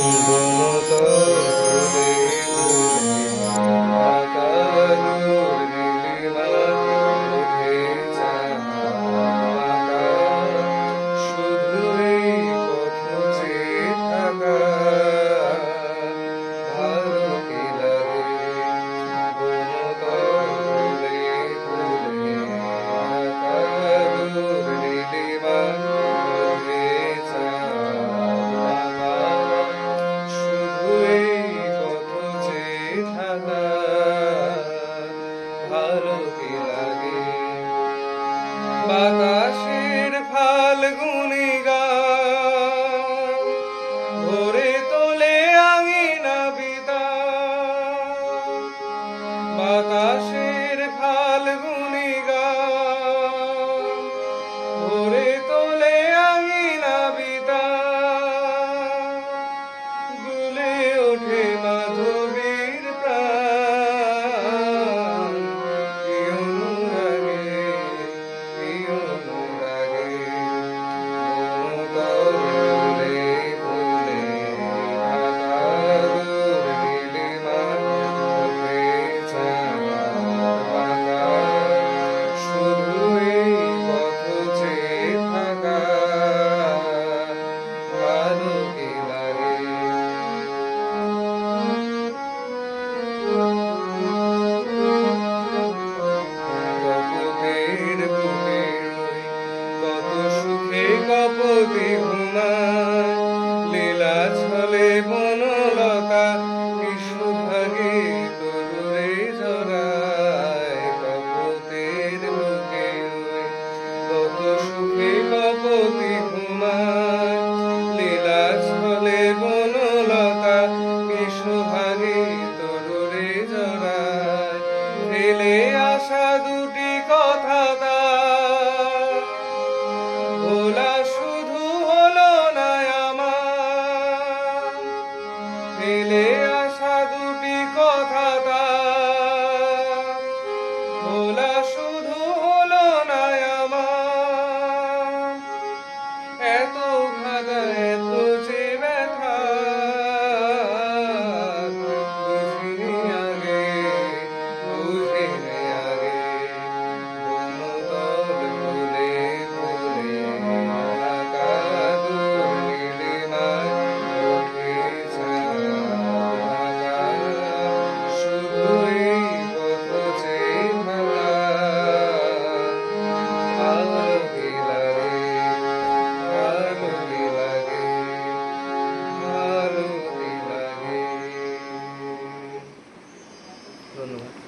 বনতলে ফুলে আকার নীলিমা ওঠে চাকা শুধু এই পথ চেয়ে থাকা ভালো কি লাগে বনতলে ফুলে আকার নীলিমা ওঠে চাকা শুধু এই পথ চেয়ে থাকা ভালো কি লাগে বাতাসের ফাল্গুনি গান ভরে তোলে আঙিনা বিতান বাতাসের ফাল্গুনি গান ভরে তোলে আঙিনা বিতান দুলে ওঠে মাধবীর প্রাণ কি অনুরাগে বনতলে ফুলে আকার নীলিমা ওঠে চাকা শুধু এই পথ চেয়ে থাকা ভালো কি লাগে কপতের বুকে কত সুখে কপতি ঘুমায় লীলা ছলে বনলতা বিশ্বভাগে তরুরে জড়ায় কপতের বুকে কত সুখে কপতি ঘুমায় লীলা ছলে বনলতা বিশ্বভাগে তরুরে জড়ায় ফেলে আসা দুটি কথা তার ভোলা শুধু হলো না আমার ফেলে আসা দুটি কথা তার ভোলা শুধু হলো না আমার এত ভাগা এত যে ব্যথা বুঝিনি আগে বুঝিনি আগে বনতল ফুলে ফুলে আকার নীলিমায় ওঠে চাকা শুধু এই পথ চেয়ে থাকা ভালো কি লাগে ভালো কি লাগে ভালো কি লাগে ধন্যবাদ।